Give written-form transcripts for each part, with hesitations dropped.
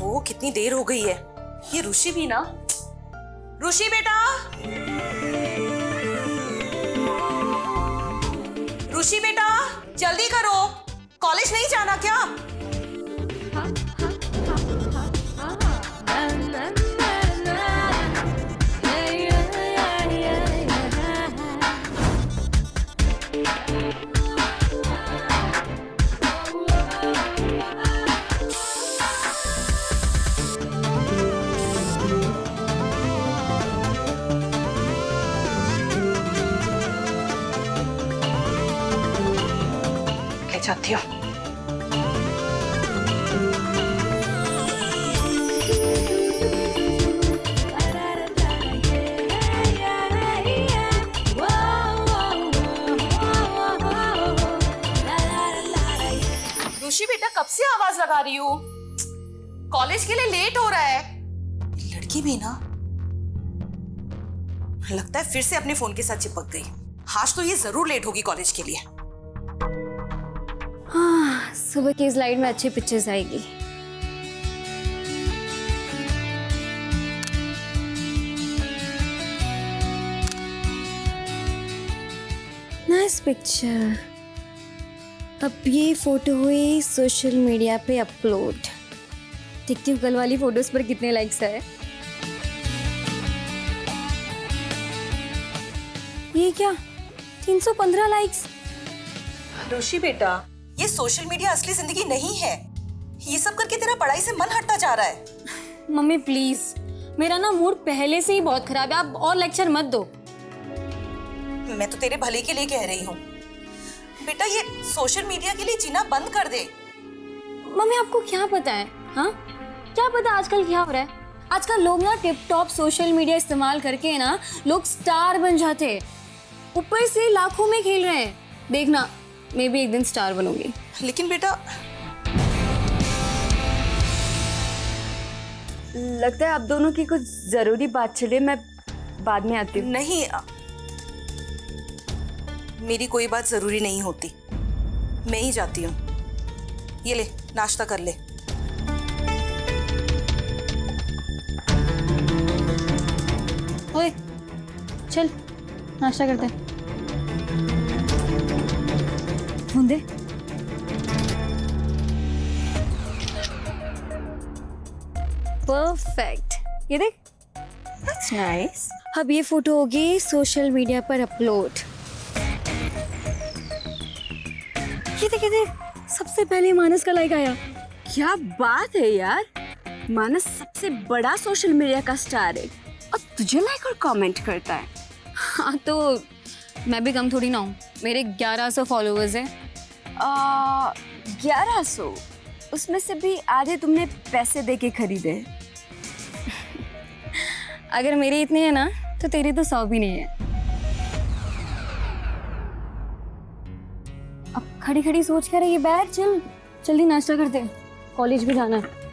ओफो, कितनी देर हो गई है। ये ऋषि भी ना। ऋषि बेटा, ऋषि बेटा जल्दी करो, कॉलेज नहीं जाना क्या? ले जाती हूँ। ऋषि बेटा कब से आवाज लगा रही हूँ, कॉलेज के लिए लेट हो रहा है। लड़की भी ना, लगता है फिर से अपने फोन के साथ चिपक गई। आज तो ये जरूर लेट होगी कॉलेज के लिए। हाँ, सुबह की स्लाइड में अच्छी पिक्चर्स आएगी। Nice picture. अब ये फोटो हुई सोशल मीडिया पे अपलोड। देखती हूँ कल वाली फोटोज पर कितने लाइक्स आए। ये क्या 315 लाइक्स। ऋषि बेटा, ये सोशल मीडिया असली जिंदगी नहीं है। ये सब करके तेरा पढ़ाई से मन हटता जा रहा है। मम्मी प्लीज, मेरा ना मूड पहले से ही बहुत खराब है, आप और लेक्चर मत दो। मैं तो तेरे भले के लिए कह रही हूँ बेटा, ये सोशल मीडिया के लिए जीना बंद कर दे। मम्मी आपको क्या पता है? हाँ, क्या पता आजकल क्या हो रहा है। आजकल लोग ना टिप टॉप सोशल मीडिया इस्तेमाल करके ना लोग स्टार बन जाते हैं, ऊपर से लाखों में खेल रहे हैं। देखना, मैं भी एक दिन स्टार बनूंगी। लेकिन बेटा, लगता है आप दोनों की कुछ जरूरी बात चले, मैं बाद में आती हूँ। नहीं, मेरी कोई बात जरूरी नहीं होती, मैं ही जाती हूँ। ये ले, नाश्ता कर ले। ओए चल नाश्ता करते हैं। फोन दे। परफेक्ट, ये देख। That's nice. अब ये फोटो होगी सोशल मीडिया पर अपलोड। ये देख, ये देख, सबसे पहले मानस का लाइक आया। क्या बात है यार, मानस सबसे बड़ा सोशल मीडिया का स्टार है और तुझे लाइक और कमेंट करता है। हाँ तो मैं भी कम थोड़ी ना हूँ, मेरे 1100 फॉलोअर्स हैं। 1100? उसमें से भी आधे तुमने पैसे दे के खरीदे। अगर मेरे इतने हैं ना तो तेरे तो 100 भी नहीं है। अब खड़ी खड़ी सोच क्या रही है? बैठ, चल जल्दी नाश्ता करते हैं, कॉलेज भी जाना है।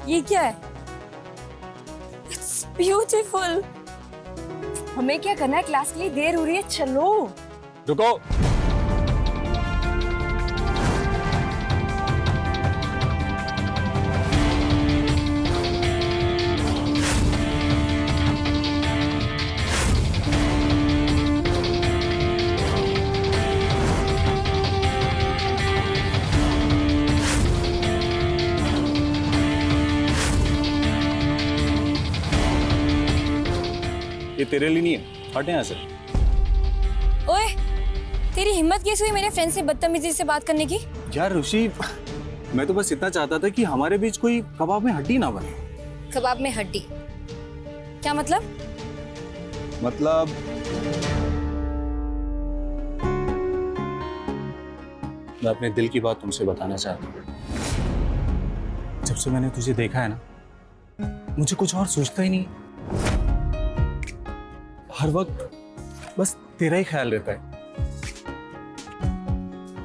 ये क्या है? It's beautiful. हमें क्या करना है, क्लास के लिए देर हो रही है, चलो। रुको। ये तेरे लिए नहीं है, हट यहाँ से। ओए, तेरी हिम्मत कैसे हुई मेरे फ्रेंड से बदतमीजी से बात करने की? यार ऋषि, मैं तो बस इतना चाहता था कि हमारे बीच कोई कबाब में हड्डी ना बने। कबाब में हड्डी? क्या मतलब? मतलब मैं अपने दिल की बात तुमसे बताना चाहता हूँ। जब से मैंने तुझे देखा है ना, मुझे कुछ और सोचता ही नहीं। हर वक्त बस तेरा ही ख्याल रहता है।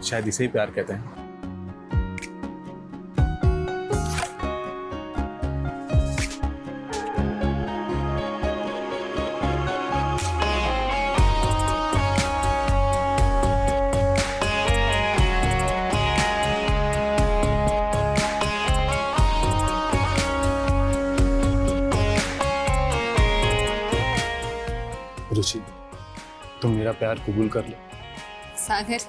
शायद इसे ही प्यार कहते हैं। रुचि, तुम मेरा प्यार कबूल कर लो। सागर,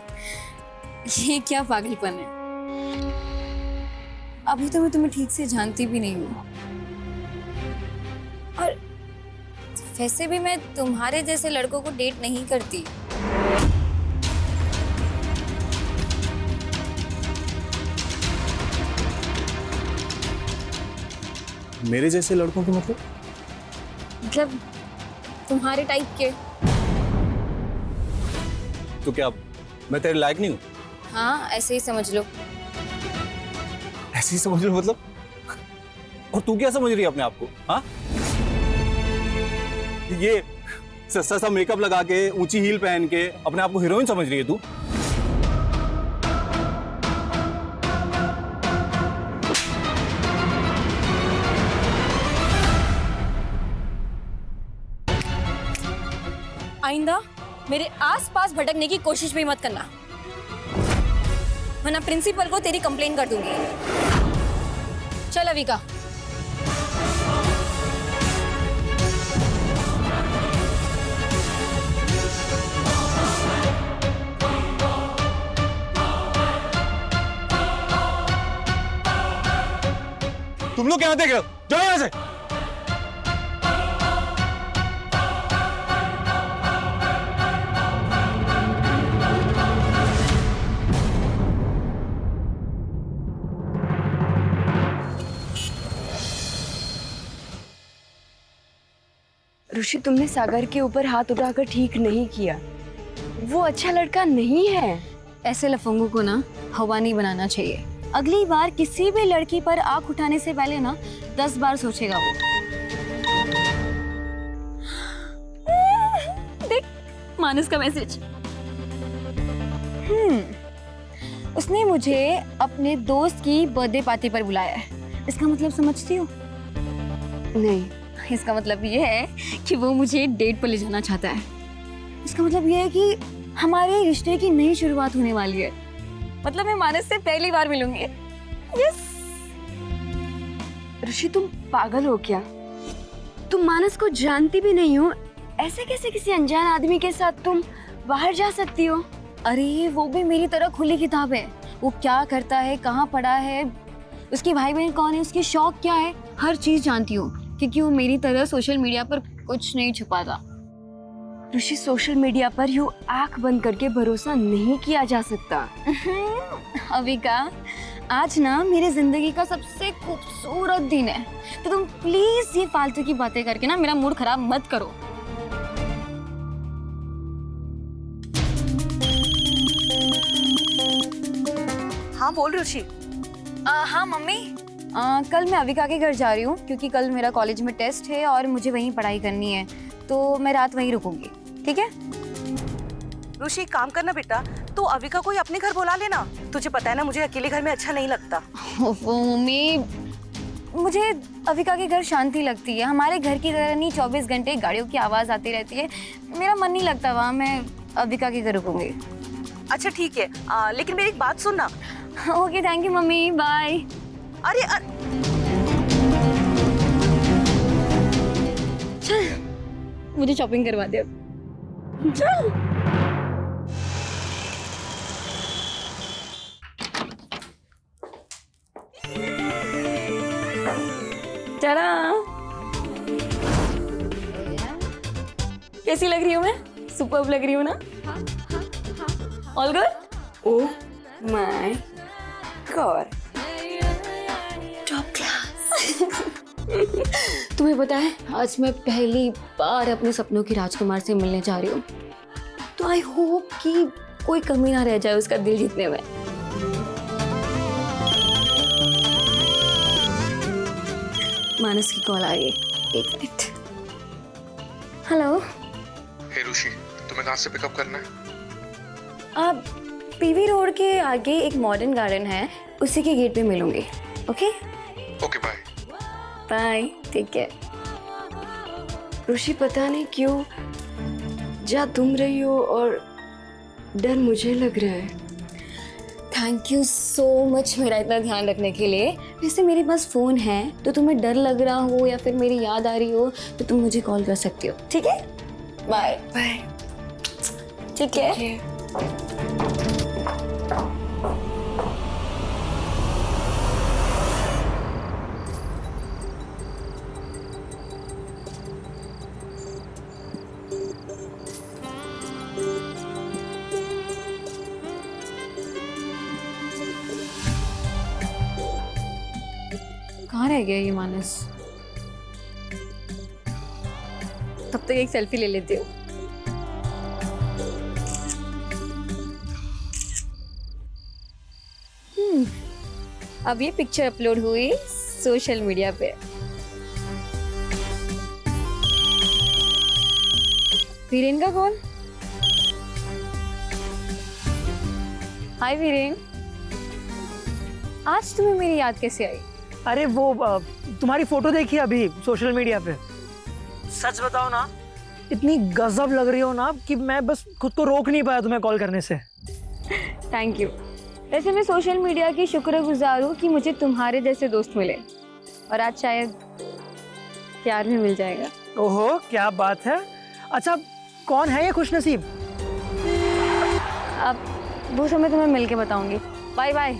ये क्या पागलपन है? अभी तो मैं तुम्हें ठीक से जानती भी नहीं हूँ, और वैसे भी मैं तुम्हारे जैसे लड़कों को डेट नहीं करती। मेरे जैसे लड़कों के मतलब तुम्हारे टाइप के। तो क्या मैं तेरे लायक नहीं हूँ? हाँ, ऐसे ही समझ लो। ऐसे ही समझ लो मतलब? और तू क्या समझ रही है अपने आप को? हाँ, ये सस्ता सा मेकअप लगा के, ऊंची हील पहन के अपने आप को हीरोइन समझ रही है तू? आइंदा मेरे आसपास भटकने की कोशिश भी मत करना, वरना प्रिंसिपल को तेरी कंप्लेन कर दूंगी। चल अविका। तुम लोग क्या देख रहे हो? जाओ यहाँ से। ऋषि, तुमने सागर के ऊपर हाथ उठाकर ठीक नहीं किया। वो अच्छा लड़का नहीं है। ऐसे लफंगों को ना हवा नहीं बनाना चाहिए। अगली बार किसी भी लड़की पर आंख उठाने से पहले ना 10 बार सोचेगा वो। देख मानस का मैसेज। उसने मुझे अपने दोस्त की बर्थडे पार्टी पर बुलाया है। इसका मतलब समझती हो? नहीं। इसका मतलब ये है कि वो मुझे डेट पर ले जाना चाहता है। इसका मतलब ये है कि हमारे रिश्ते की नई शुरुआत होने वाली है। मतलब मैं मानस से पहली बार मिलूंगी। यस। ऋषि, तुम पागल हो क्या? तुम मानस को जानती भी नहीं हो, ऐसे कैसे किसी अनजान आदमी के साथ तुम बाहर जा सकती हो? अरे वो भी मेरी तरह खुली किताब है। वो क्या करता है, कहाँ पढ़ा है, उसकी भाई बहन कौन है, उसके शौक क्या है, हर चीज जानती हूँ, क्योंकि वो मेरी तरह सोशल मीडिया पर कुछ नहीं छुपाता। ऋषि, सोशल मीडिया पर यूं आंख बंद करके भरोसा नहीं किया जा सकता। अविका, आज ना मेरी जिंदगी का सबसे खूबसूरत दिन है, तो तुम प्लीज ये फालतू की बातें करके ना मेरा मूड खराब मत करो। हाँ बोल ऋषि। हाँ मम्मी, कल मैं अविका के घर जा रही हूँ, क्योंकि कल मेरा कॉलेज में टेस्ट है और मुझे वहीं पढ़ाई करनी है, तो मैं रात वहीं रुकूंगी। ठीक है? ऋषि, काम करना बेटा, तू अविका को ही अपने घर बुला लेना। तुझे पता है ना, मुझे अकेले घर में अच्छा नहीं लगता। वो मम्मी, मुझे अविका के घर शांति लगती है। हमारे घर की तरह नहीं 24 घंटे गाड़ियों की आवाज़ आती रहती है। मेरा मन नहीं लगता वहाँ। मैं अविका के घर रुकूंगी। अच्छा ठीक है, लेकिन मेरी एक बात सुनना। Okay, thank you mummy, bye. अरे चल, मुझे शॉपिंग करवा दे अब। चल। चला। कैसी लग रही हूँ मैं? सुपर्ब लग रही हूँ ना? All good? Oh my God, top class. तुम्हें पता है, आज मैं पहली बार अपने सपनों की राजकुमार से मिलने जा रही हूँ, तो आई होप कि कोई कमी ना रह जाए उसका दिल जीतने में। मानस की कॉल आ रही है, 1 मिनट। हेलो। हे ऋषि, तुम्हें कहाँ से पिकअप करना है? आप पीवी रोड के आगे एक मॉडर्न गार्डन है, उसी के गेट पे मिलूंगी। Okay okay bye. बाय, ठीक है। ऋषि पता नहीं क्यों जा तुम रही हो और डर मुझे लग रहा है। थैंक यू सो मच मेरा इतना ध्यान रखने के लिए। वैसे मेरे पास फ़ोन है, तो तुम्हें डर लग रहा हो या फिर मेरी याद आ रही हो तो तुम मुझे कॉल कर सकती हो, ठीक है? Bye bye. ठीक है। कहाँ रह गया ये मानस? तब तक एक सेल्फी ले लेती हूँ। अब ये पिक्चर अपलोड हुई सोशल मीडिया पे। वीरेन का कौन? हाय वीरेन, आज तुम्हें मेरी याद कैसे आई? अरे वो तुम्हारी फोटो देखी अभी सोशल मीडिया पे। सच बताओ ना, इतनी गजब लग रही हो ना कि मैं बस खुद को रोक नहीं पाया तुम्हें कॉल करने से। Thank you. वैसे मैं सोशल मीडिया की शुक्रगुजार हूँ कि मुझे तुम्हारे जैसे दोस्त मिले, और आज शायद प्यार भी मिल जाएगा। ओहो क्या बात है। अच्छा कौन है ये खुशनसीब? अब वो समय तुम्हें मिल के बताऊंगी। Bye bye.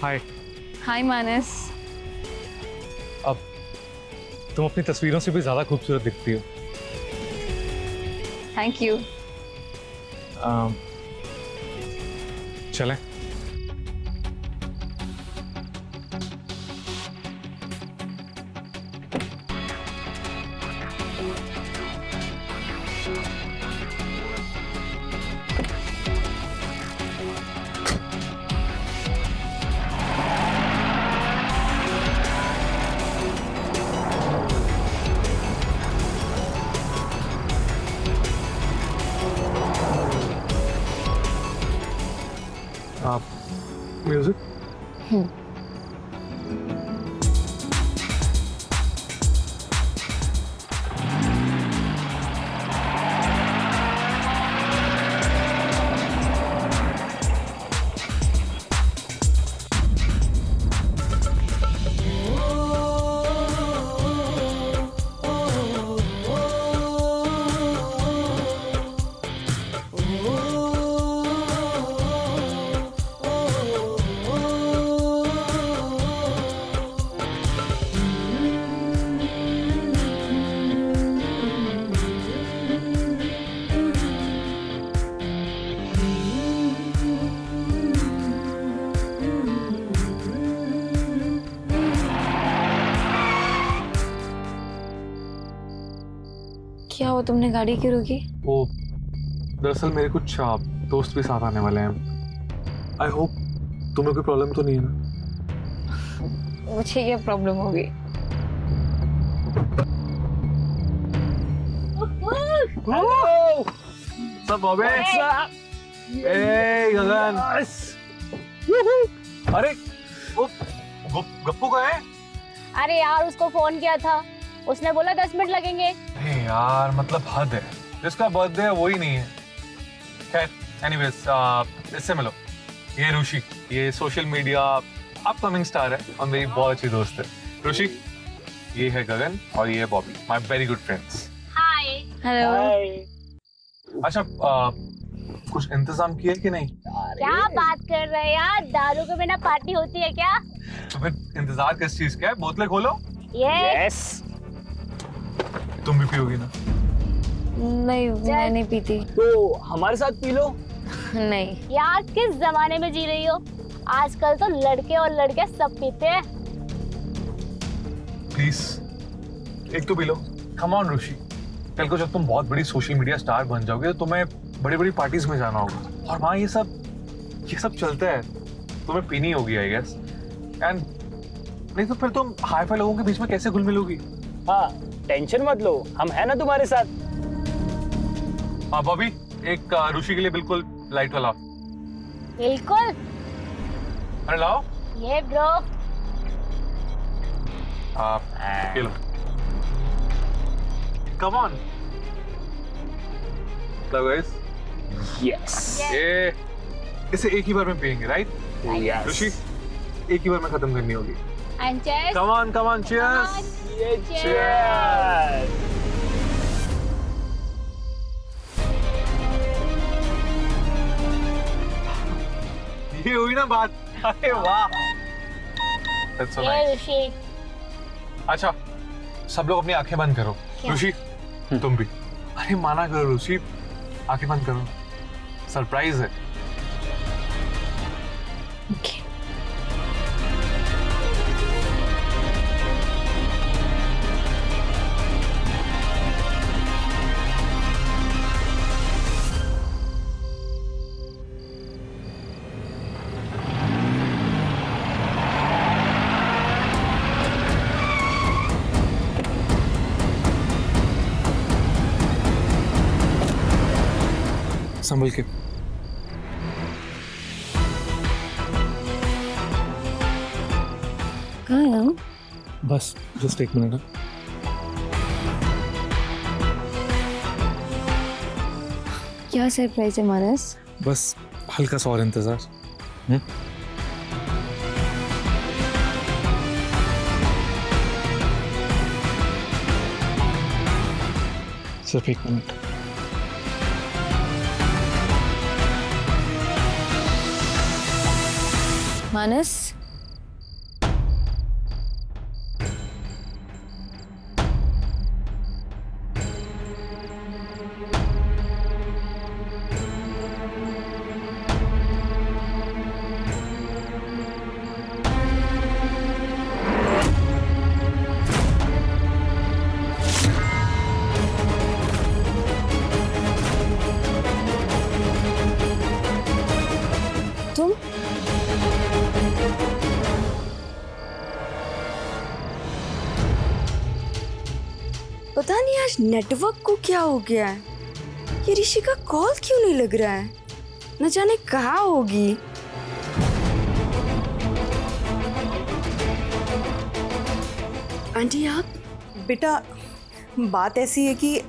Hi. Hi Manas. अब तुम अपनी तस्वीरों से भी ज्यादा खूबसूरत दिखती हो। Thank you. चलें? आप म्यूजिक? क्या हुआ, तुमने गाड़ी क्यों रोकी? वो दरअसल मेरे कुछ दोस्त भी साथ आने वाले हैं। आई होप तुम्हें कोई प्रॉब्लम तो नहीं है ना? मुझे क्या प्रॉब्लम होगी? सब बॉबे। ए गगन। अरे वो गप्पू का है? अरे यार उसको फोन किया था, उसने बोला 10 मिनट लगेंगे। अरे यार मतलब हद है, जिसका बर्थडे है वही नहीं है। खैर एनीवेज इससे मिलो, ये ऋषि, ये सोशल मीडिया अपकमिंग स्टार है और मेरी बहुत अच्छी दोस्त है। ऋषि, ये है गगन और ये है Bobby, my very good friends. Hi. Hello. अच्छा कुछ इंतजाम किया कि नहीं? क्या बात कर रहे हैं यार, दारू के बिना पार्टी होती है क्या? तो फिर इंतजार किस चीज का है? बोतलें खोलो। यस। तुम भी पियोगी ना? नहीं, मैं नहीं पीती। तो हमारे साथ पी लो। नहीं। यार किस जमाने में जी रही हो? आजकल तो लड़के और लड़के सब पीते हैं। प्लीज एक तो पी लो। कम ऑन ऋषि, कल को जब तुम बहुत बड़ी सोशल मीडिया स्टार बन जाओगे तो तुम्हें बड़ी बड़ी पार्टीज में जाना होगा और वहाँ ये सब चलता है। तुम्हें पीनी होगी आई गेस। एंड नहीं तो फिर तुम हाई फाई लोगों के बीच में कैसे घुल मिलोगी? हाँ, टेंशन मत लो, हम है ना तुम्हारे साथ। हाँ बॉबी, एक ऋषि के लिए बिल्कुल लाइट वाला। बिल्कुल। अरे लाओ। ये ब्रो। ये लो। Come on. Hello guys. Yes. ये इसे एक ही बार में पियेंगे, राइट? यस। ऋषि, एक ही बार में खत्म करनी होगी। And cheers. Come on, cheers. Cheers. ये हुई ना बात। अरे वाह। That's so ये nice. ऋषि। अच्छा, सब लोग अपनी आंखें बंद करो। क्या? ऋषि, तुम भी। अरे माना करो ऋषि, आंखें बंद करो। सरप्राइज है। संभल के। कहाँ है हम? बस जस्ट एक मिनट। क्या सरप्राइज है मानस? बस हल्का सा और इंतजार। सिर्फ एक मिनट। मानस, तुम पता नहीं आज नेटवर्क को क्या हो गया है। ये ऋषि का कॉल क्यों नहीं लग रहा है? न जाने कहाँ होगी। आंटी आप? बेटा, बात ऐसी है कि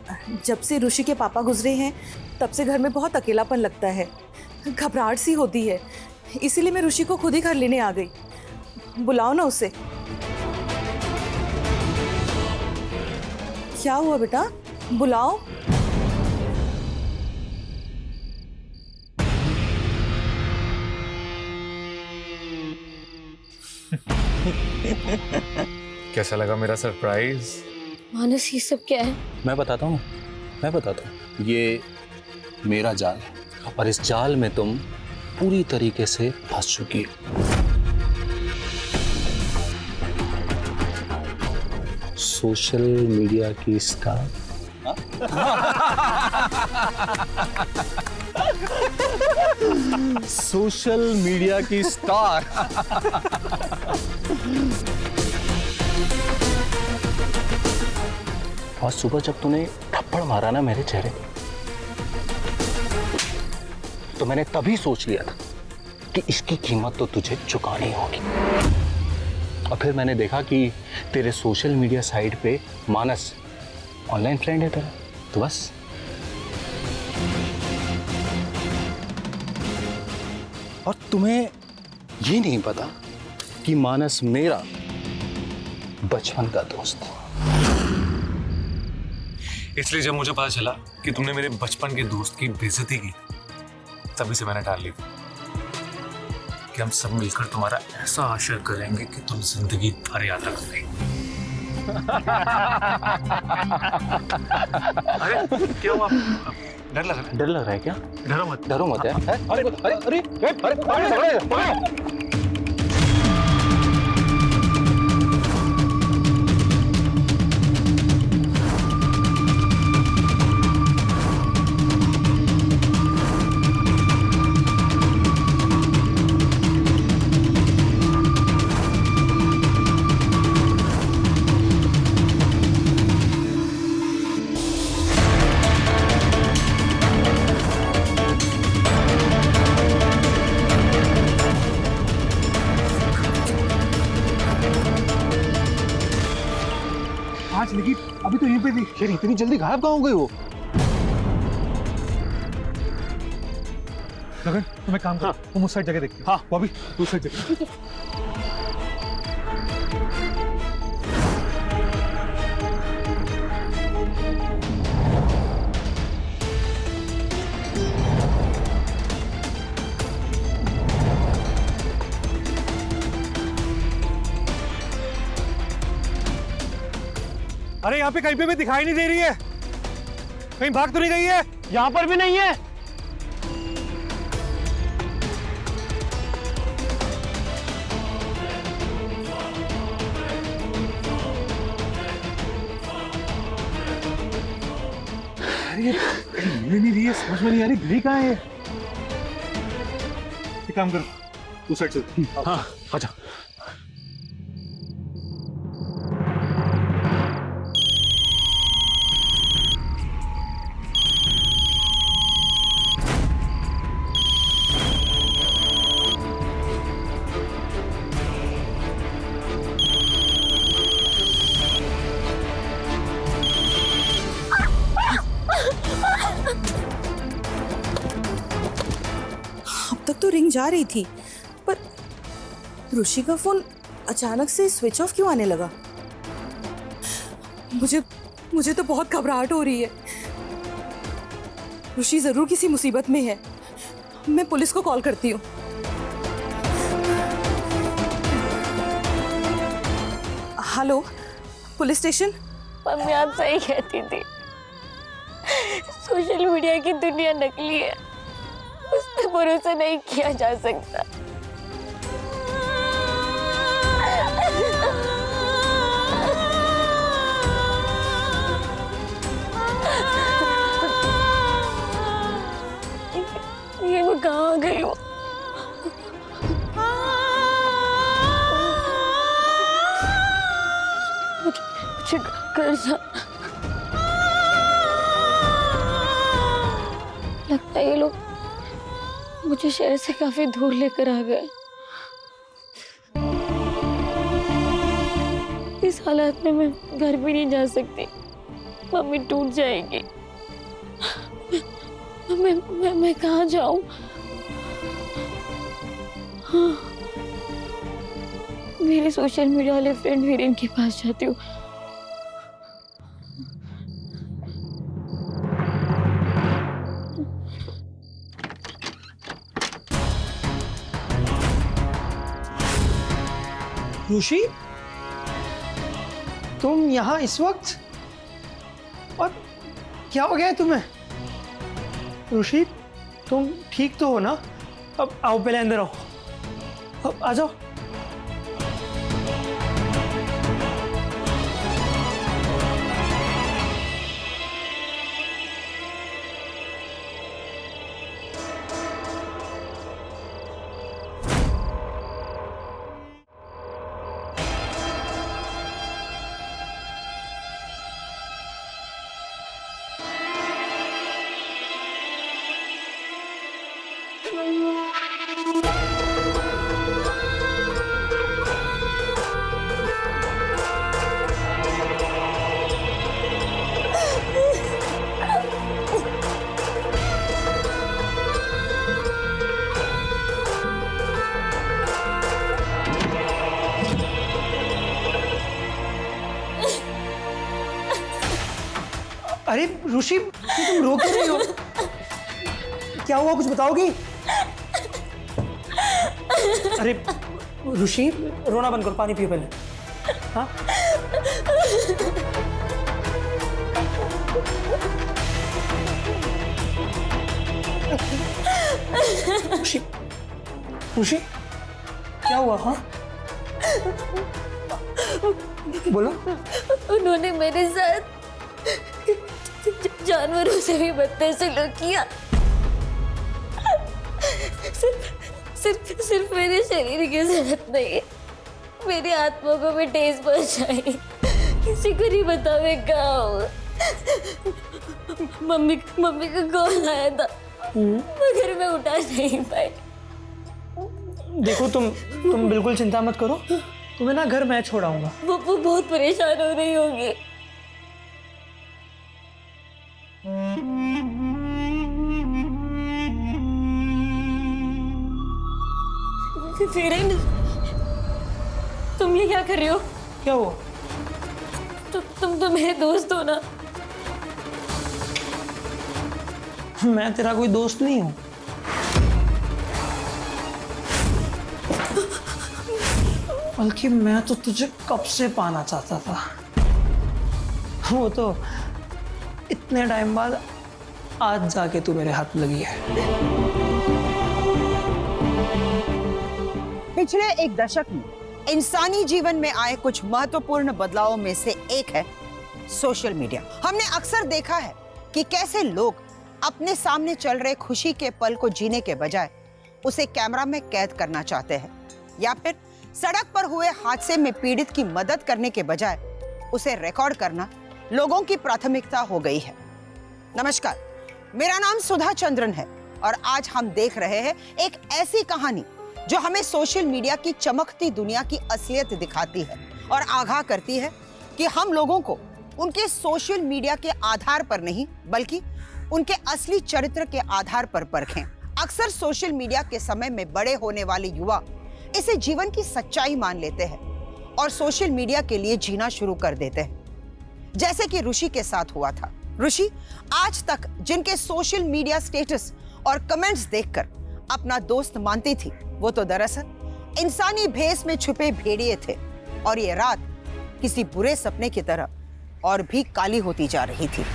जब से ऋषि के पापा गुजरे हैं तब से घर में बहुत अकेलापन लगता है, घबराहट सी होती है। इसीलिए मैं ऋषि को खुद ही घर लेने आ गई। बुलाओ ना उसे। क्या हुआ बेटा, बुलाओ। कैसा लगा मेरा सरप्राइज? मानस, ये सब क्या है? मैं बताता हूँ, मैं बताता हूँ। ये मेरा जाल है और इस जाल में तुम पूरी तरीके से फंस चुकी हो। सोशल मीडिया की स्टार। सोशल मीडिया की स्टार। और सुबह जब तूने थप्पड़ मारा ना मेरे चेहरे पे, तो मैंने तभी सोच लिया था कि इसकी कीमत तो तुझे चुकानी होगी। और फिर मैंने देखा कि तेरे सोशल मीडिया साइट पे मानस ऑनलाइन फ्रेंड है तेरा, तो बस। और तुम्हें ये नहीं पता कि मानस मेरा बचपन का दोस्त है। इसलिए जब मुझे पता चला कि तुमने मेरे बचपन के दोस्त की बेइज्जती की, तभी से मैंने टाल ली कि हम सब मिलकर तुम्हारा ऐसा आशा करेंगे कि तुम जिंदगी भर याद रखोगे। अरे क्या हुआ? डर लग रहा है? डर लग रहा है क्या? डरो मत। डरो मत यार। अरे अरे अरे अरे अरे यार इतनी जल्दी गायब कहाँ हो गई वो? गगन तुम एक काम करो, तुम उस साइड जगह देखते हो। हाँ। बॉबी तू उस साइड जगह। अरे यहाँ पे कहीं पे भी दिखाई नहीं दे रही है, कहीं भाग तो नहीं गई है? यहाँ पर भी नहीं है। अरे मिल नहीं रही है, समझ में नहीं आ रही गई कहाँ है। एक काम करो, तू साइड चल। हाँ आजा। अब तक तो रिंग जा रही थी, पर ऋषि का फोन अचानक से स्विच ऑफ क्यों आने लगा? मुझे तो बहुत घबराहट हो रही है। ऋषि जरूर किसी मुसीबत में है। मैं पुलिस को कॉल करती हूँ। Hello, police station. मम्मी आप सही कहती थी, सोशल मीडिया की दुनिया नकली है, उस पर भरोसा नहीं किया जा सकता। ये मैं कहाँ गई हूँ? मुझे घर जाना। लगता है ये लोग मुझे शहर से काफी दूर लेकर आ गए। इस हालत में मैं घर भी नहीं जा सकती, मम्मी टूट जाएगी। मैं कहाँ जाऊं? हाँ, मेरे सोशल मीडिया वाले फ्रेंड वीरेन के पास जाती हूँ। ऋषि, तुम यहाँ इस वक्त? और क्या हो गया है तुम्हें? ऋषि, तुम ठीक तो हो ना? अब आओ, पहले अंदर आओ। अब आ जाओ। अरे ऋषि, तुम रो क्यों रही हो? क्या हुआ, कुछ बताओगी? अरे ऋषि, रोना बंद करो, पानी पियो पहले। हाँ? ऋषि, ऋषि, क्या हुआ? हाँ, बोलो। उन्होंने मेरे साथ जानवरों से भी बदतर सलूक किया। सिर्फ मेरे शरीर के साथ नहीं, मेरी आत्मा को भी ठेस पहुंचाई। किसी को नहीं बताओ मैं कहाँ हूँ। मम्मी का कॉल आया था, मगर मैं उठा नहीं पाई। देखो, तुम बिल्कुल चिंता मत करो, तुम्हें ना घर मैं छोड़ाऊंगा। वो बहुत परेशान हो रही होगी। वीरेंद्र, तुम ये क्या कर रहे हो? क्या हुआ? तुम तो मेरे दोस्त हो ना। मैं तेरा कोई दोस्त नहीं हूँ। बल्कि मैं तो तुझे कब से पाना चाहता था। वो तो इतने टाइम बाद आज जाके तू मेरे हाथ लगी है। पिछले एक दशक में इंसानी जीवन में आए कुछ महत्वपूर्ण बदलावों में से एक है सोशल मीडिया। हमने अक्सर देखा है कि कैसे लोग अपने सामने चल रहे खुशी के पल को जीने के बजाय उसे कैमरा में कैद करना चाहते हैं, या फिर सड़क पर हुए हादसे में पीड़ित की मदद करने के बजाय उसे रिकॉर्ड करना लोगों की प्राथमिकता हो गई है। नमस्कार, मेरा नाम सुधा चंद्रन है और आज हम देख रहे हैं एक ऐसी कहानी जो हमें सोशल मीडिया की चमकती दुनिया की असलियत दिखाती है और आगाह करती है कि हम लोगों को उनके सोशल मीडिया के आधार पर नहीं बल्कि उनके असली चरित्र के आधार पर परखें। अक्सर सोशल मीडिया के समय में बड़े होने वाले युवा इसे जीवन की सच्चाई मान लेते हैं और सोशल मीडिया के लिए जीना शुरू कर देते हैं, जैसे कि ऋषि के साथ हुआ था। ऋषि आज तक जिनके सोशल मीडिया स्टेटस और कमेंट्स देखकर अपना दोस्त मानती थी, वो तो दरअसल इंसानी भेष में छुपे भेड़िए थे और ये रात किसी बुरे सपने की तरह और भी काली होती जा रही थी।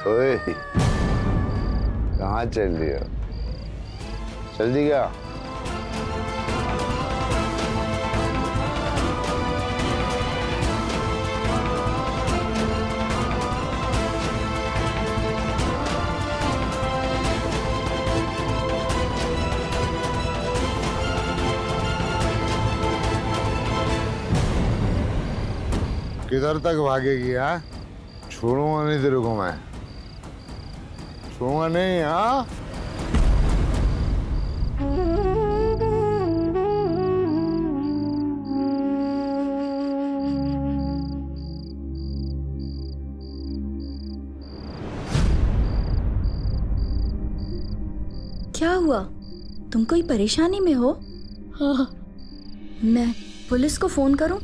ओए, कहाँ चल रही हो? चल दी क्या? किधर तक भागेगी? हाँ, छोड़ूंगा नहीं तेरे को मैं, छोड़ूंगा नहीं। हाँ, क्या हुआ? तुम कोई परेशानी में हो? हाँ। मैं पुलिस को फोन करूं?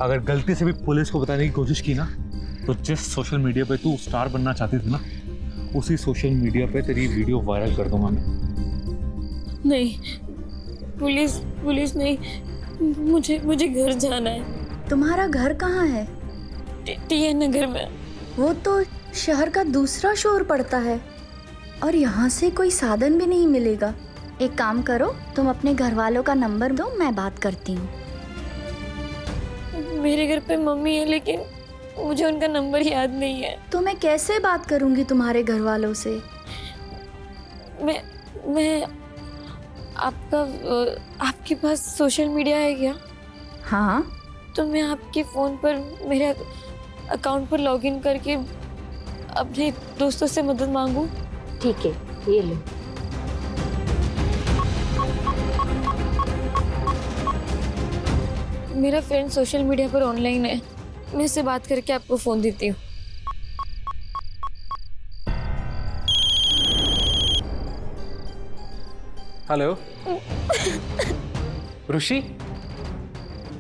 अगर गलती से भी पुलिस को बताने की कोशिश की ना, तो जिस सोशल मीडिया पे तू स्टार बनना चाहती थी ना, उसी सोशल मीडिया पे तेरी वीडियो वायरल कर दूंगा मैं। नहीं, पुलिस नहीं, मुझे घर जाना है। तुम्हारा घर कहाँ है? टीएन नगर में। वो तो शहर का दूसरा शोर पड़ता है और यहाँ से कोई साधन भी नहीं मिलेगा। एक काम करो, तुम अपने घर वालों का नंबर दो, मैं बात करती हूँ। मेरे घर पे मम्मी है लेकिन मुझे उनका नंबर याद नहीं है। तो मैं कैसे बात करूँगी तुम्हारे घर वालों से? मैं आपके पास सोशल मीडिया है क्या? हाँ। तो मैं आपके फ़ोन पर मेरे अकाउंट पर लॉगिन करके अपने दोस्तों से मदद मांगूं? ठीक है, ये लो। मेरा फ्रेंड सोशल मीडिया पर ऑनलाइन है, मैं उससे बात करके आपको फ़ोन देती हूँ। हेलो ऋषि,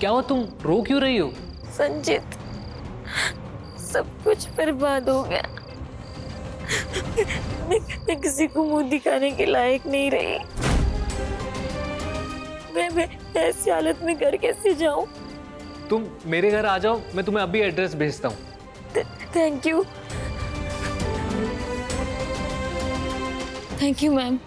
क्या हुआ? तुम रो क्यों रही हो? संचित, सब कुछ बर्बाद हो गया। मैं किसी को मुंह दिखाने के लायक नहीं रही। मैं ऐसी हालत में घर कैसे जाऊं? तुम मेरे घर आ जाओ, मैं तुम्हें अभी एड्रेस भेजता हूँ। Thank you. Thank you ma'am.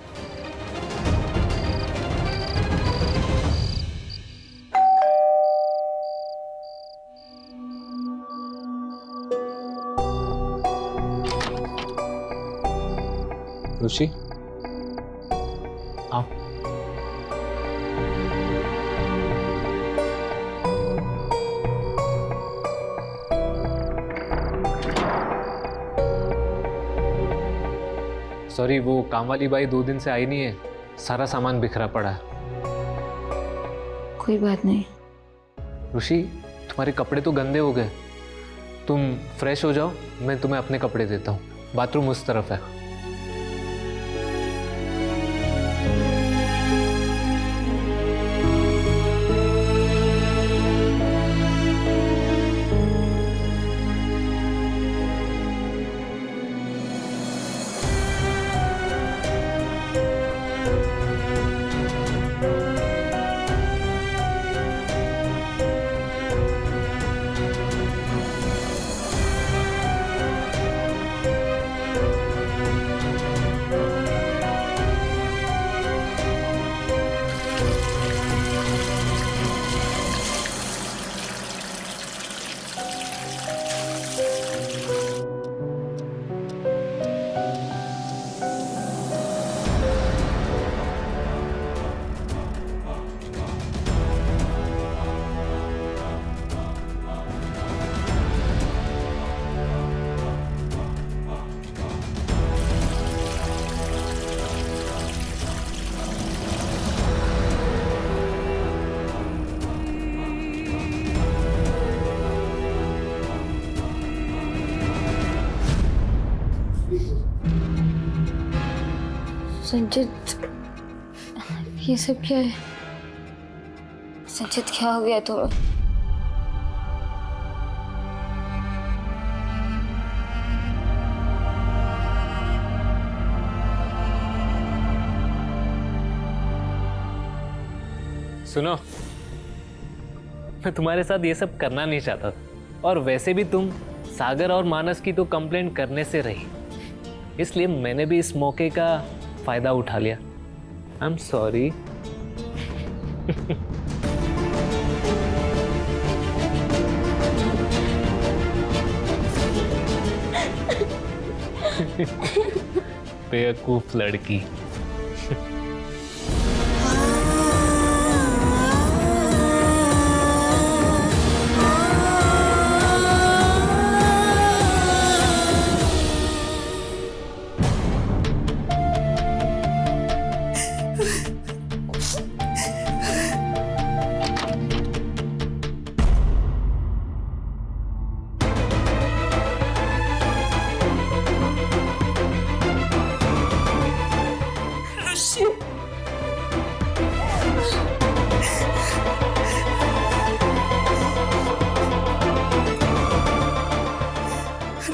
Rishi, आओ। सॉरी, वो काम वाली बाई 2 दिन से आई नहीं है, सारा सामान बिखरा पड़ा है। कोई बात नहीं। ऋषि, तुम्हारे कपड़े तो गंदे हो गए, तुम फ्रेश हो जाओ, मैं तुम्हें अपने कपड़े देता हूँ। बाथरूम उस तरफ है। संचित, ये सब क्या है? संचित, क्या हो गया तुम्हें? सुनो, मैं तुम्हारे साथ ये सब करना नहीं चाहता था, और वैसे भी तुम सागर और मानस की तो कंप्लेंट करने से रही, इसलिए मैंने भी इस मौके का फायदा उठा लिया। I am sorry. बेवकूफ लड़की।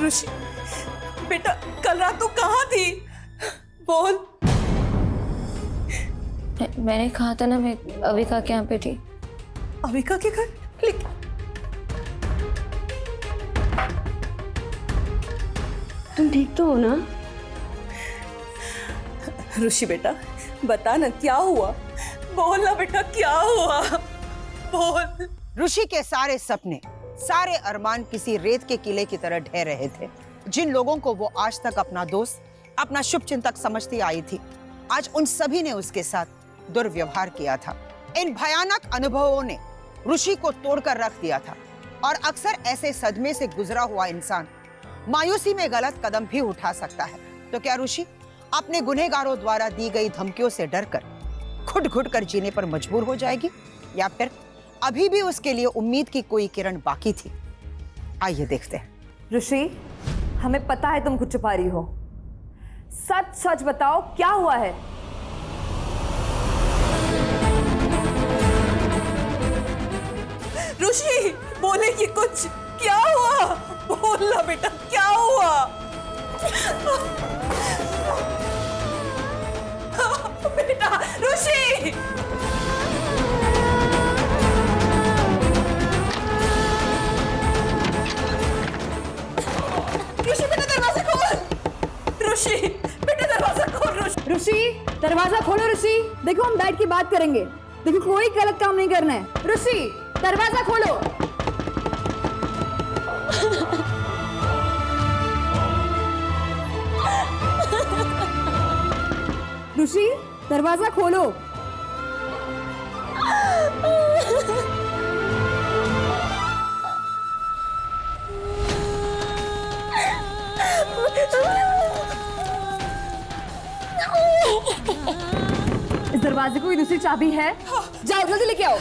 ऋषि बेटा, कल रात तू कहाँ थी? बोल। मैंने कहा था ना, मैं अविका के यहाँ पे थी। अविका के घर? तुम ठीक तो हो ना? ऋषि बेटा, बता ना क्या हुआ। बोल ना बेटा, क्या हुआ? बोल। ऋषि के सारे सपने, सारे अरमान किसी रेत के किले की तरह ढह रहे थे। जिन लोगों को वो आज तक अपना दोस्त, अपना शुभचिंतक समझती आई थी, आज उन सभी ने उसके साथ दुर्व्यवहार किया था। इन भयानक अनुभवों ने ऋषि को तोड़कर रख दिया था, और अक्सर ऐसे सदमे से गुजरा हुआ इंसान मायूसी में गलत कदम भी उठा सकता है। तो क्या ऋषि अपने गुनहगारों द्वारा दी गई धमकियों से डरकर घुट घुट कर जीने पर मजबूर हो जाएगी, या फिर अभी भी उसके लिए उम्मीद की कोई किरण बाकी थी? आइए देखते हैं। ऋषि, हमें पता है तुम कुछ छुपा रही हो। सच सच बताओ, क्या हुआ है? ऋषि बोले कि कुछ, क्या हुआ? बोलना बेटा, क्या हुआ? बेटा ऋषि, ऋषि बेटा दरवाजा खोल। ऋषि बेटा दरवाजा खोल। ऋषि, दरवाजा खोलो। ऋषि देखो, हम बैठ के बात करेंगे। देखो, कोई गलत काम नहीं करना है। ऋषि दरवाजा खोलो। ऋषि दरवाजा खोलो। इस दरवाजे को कोई दूसरी चाबी है? जाओ जल्दी लेके आओ।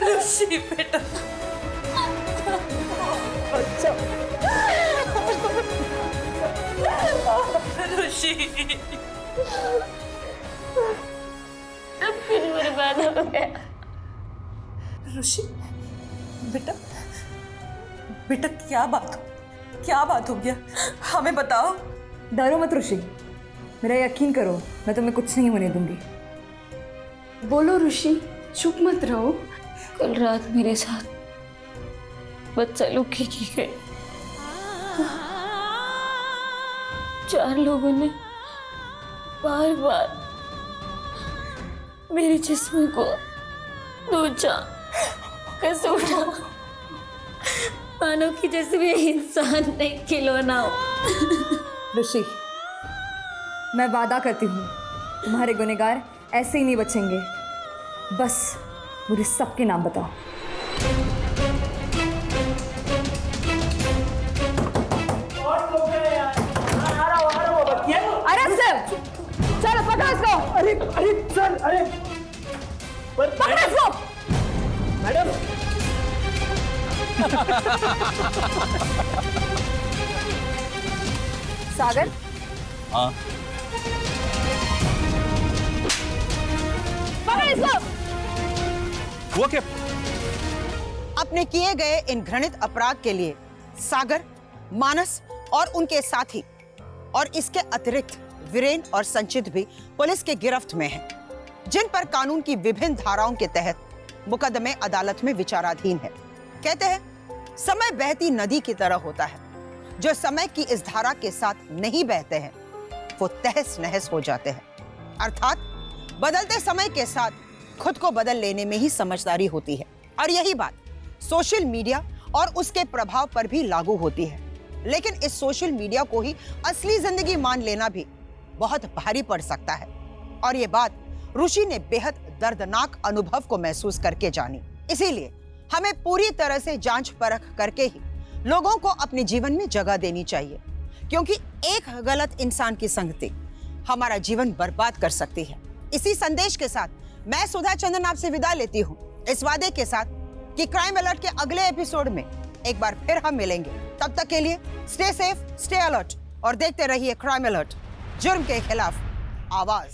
ऋषि बेटा, अच्छा ऋषि, फिर बर्बाद हो गया। ऋषि बेटा, बेटा क्या बात हो गया, हमें बताओ। डरो मत ऋषि, मेरा यकीन करो, मैं तुम्हें कुछ नहीं होने दूंगी। बोलो ऋषि, चुप मत रहो। कल रात मेरे साथ बदसलूकी की गई। 4 लोगों ने बार बार मेरे जिस्म को नोचा, कसूरा, मानो कि जैसे भी इंसान नहीं खिलौना हो। ऋषि, मैं वादा करती हूँ तुम्हारे गुनहगार ऐसे ही नहीं बचेंगे। बस मुझे सबके नाम बताओ। अरे सर, चलो पकड़ो इसको। अरे सर, अरे पकड़ो इसको। मैडम। सागर। हाँ। पकड़ इसको। वो क्या? अपने किए गए इन घृणित अपराध के लिए सागर, मानस और उनके साथी और इसके अतिरिक्त वीरेन और संचित भी पुलिस के गिरफ्त में हैं, जिन पर कानून की विभिन्न धाराओं के तहत मुकदमे अदालत में विचाराधीन है। कहते हैं समय बहती नदी की तरह होता है, जो समय की इस धारा के साथ नहीं बहते हैं वो तहस नहस हो जाते हैं। अर्थात बदलते समय के साथ खुद को बदल लेने में ही समझदारी होती है। और यही बात सोशल मीडिया और उसके प्रभाव पर भी लागू होती है। लेकिन इस सोशल मीडिया को ही असली जिंदगी मान लेना भी बहुत भारी पड़ सकता है। और ये बात ऋषि ने बेहद दर्दनाक अनुभव को महसूस करके जानी। इसीलिए हमें पूरी तरह से जांच परख करके ही लोगों को अपने जीवन में जगह देनी चाहिए, क्योंकि एक गलत इंसान की संगति हमारा जीवन बर्बाद कर सकती है। इसी संदेश के साथ मैं सुधा चंदन आपसे विदा लेती हूँ, इस वादे के साथ कि क्राइम अलर्ट के अगले एपिसोड में एक बार फिर हम मिलेंगे। तब तक के लिए स्टे सेफ, स्टे अलर्ट और देखते रहिए क्राइम अलर्ट, जुर्म के खिलाफ आवाज।